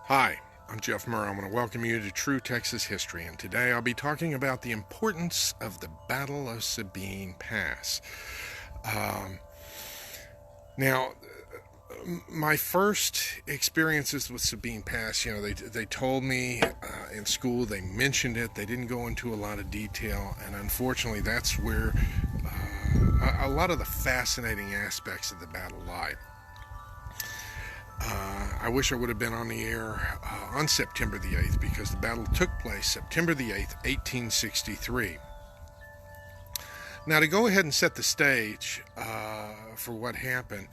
Hi, I'm Jeff Murray. I want to welcome you to True Texas History, and today I'll be talking about the importance of the Battle of Sabine Pass. Um, now, my first experiences with Sabine Pass, they told me in school, they mentioned it, they didn't go into a lot of detail, and unfortunately, that's where a lot of the fascinating aspects of the battle lie. I wish I would have been on the air on September the 8th because the battle took place September the 8th, 1863. Now, to go ahead and set the stage for what happened,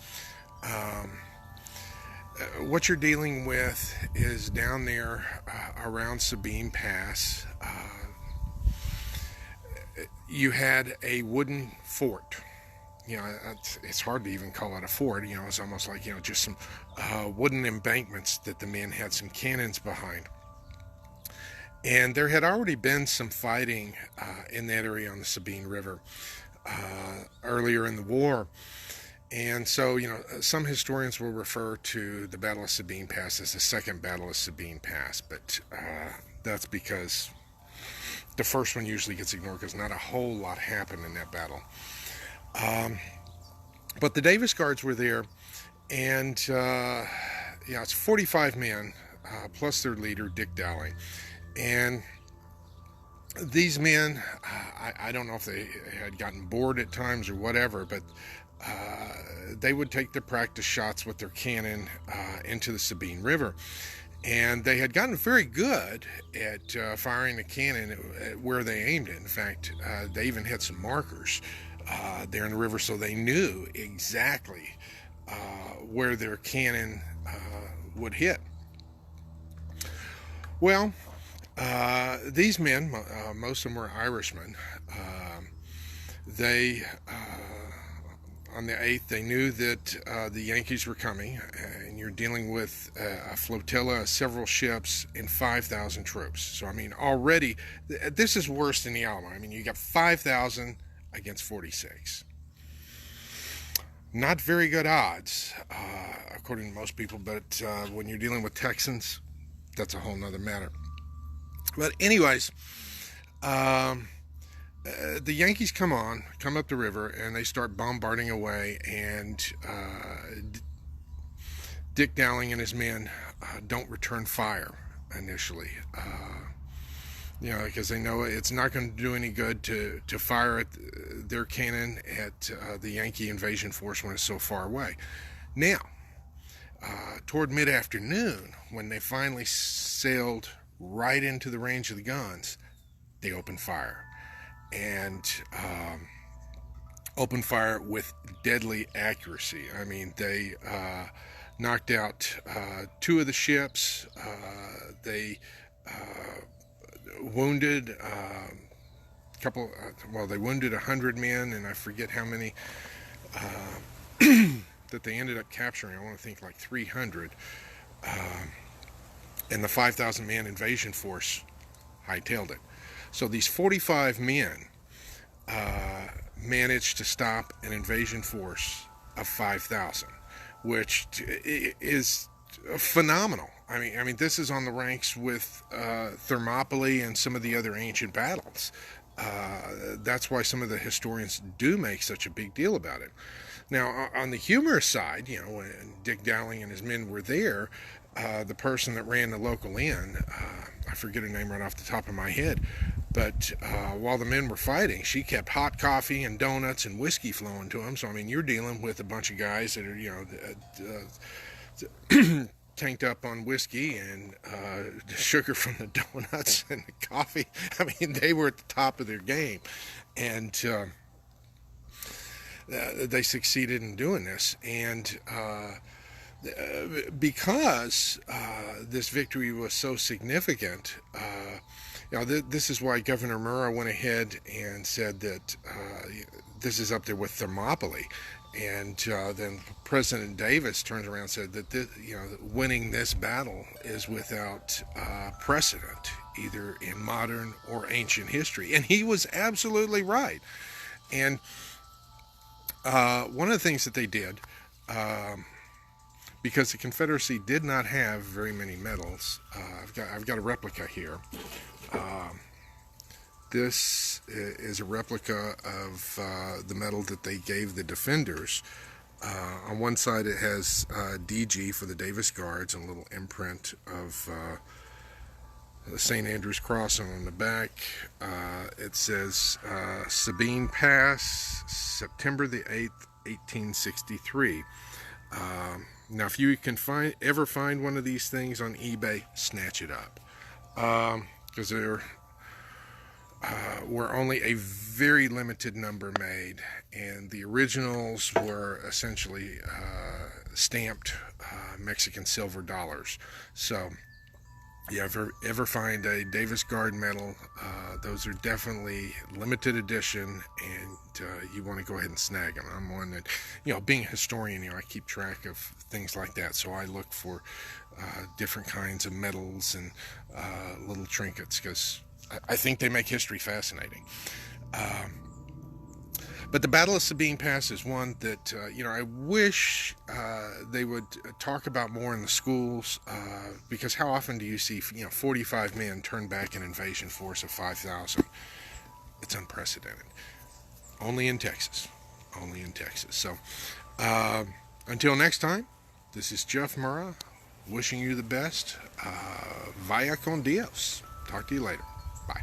um, what you're dealing with is down there around Sabine Pass. You had a wooden fort. It's hard to even call it a fort. It's almost like, just some wooden embankments that the men had some cannons behind. And there had already been some fighting in that area on the Sabine River earlier in the war. And so, some historians will refer to the Battle of Sabine Pass as the Second Battle of Sabine Pass, but that's because the first one usually gets ignored because not a whole lot happened in that battle. But the Davis Guards were there, and it's 45 men plus their leader, Dick Dowling. And these men, I don't know if they had gotten bored at times or whatever, but they would take their practice shots with their cannon into the Sabine River. And they had gotten very good at firing the cannon where they aimed it. In fact, they even had some markers there in the river, so they knew exactly where their cannon would hit. Well, these men, most of them were Irishmen, they on the 8th, they knew that the Yankees were coming, and you're dealing with a flotilla of several ships and 5,000 troops. So, already, this is worse than the Alamo. You got 5,000 against 46. Not very good odds, according to most people, but when you're dealing with Texans, that's a whole nother matter. But anyways, the Yankees come up the river, and they start bombarding away, and Dick Dowling and his men don't return fire initially. Because they know it's not going to do any good to fire at their cannon at the Yankee invasion force when it's so far away. Now, toward mid-afternoon, when they finally sailed right into the range of the guns, they opened fire. And opened fire with deadly accuracy. They knocked out two of the ships. They wounded they wounded 100 men, and I forget how many that they ended up capturing. I want to think like 300. And the 5,000 man invasion force hightailed it. So these 45 men managed to stop an invasion force of 5,000, which is phenomenal. This is on the ranks with Thermopylae and some of the other ancient battles. That's why some of the historians do make such a big deal about it. Now, on the humorous side, when Dick Dowling and his men were there, the person that ran the local inn, I forget her name right off the top of my head, but while the men were fighting, she kept hot coffee and donuts and whiskey flowing to them. So, you're dealing with a bunch of guys that are, tanked up on whiskey and the sugar from the donuts and the coffee. They were at the top of their game. And they succeeded in doing this. And because this victory was so significant, this is why Governor Murrah went ahead and said that this is up there with Thermopylae. And then President Davis turns around and said that winning this battle is without precedent, either in modern or ancient history. And he was absolutely right. And one of the things that they did, because the Confederacy did not have very many medals. I've got a replica here. This is a replica of the medal that they gave the defenders. On one side it has DG for the Davis Guards and a little imprint of the St. Andrew's Cross, and on the back it says Sabine Pass, September the 8th, 1863. Now if you can ever find one of these things on eBay, snatch it up, because there were only a very limited number made, and the originals were essentially stamped Mexican silver dollars. So yeah, if you ever find a Davis Guard medal, those are definitely limited edition, and you want to go ahead and snag them. I'm one that, being a historian, I keep track of things like that, so I look for different kinds of medals and little trinkets, because I think they make history fascinating. But the Battle of Sabine Pass is one that, I wish they would talk about more in the schools, because how often do you see, 45 men turn back an invasion force of 5,000? It's unprecedented. Only in Texas. Only in Texas. So, until next time, this is Jeff Murrah, wishing you the best. Vaya con Dios. Talk to you later. Bye.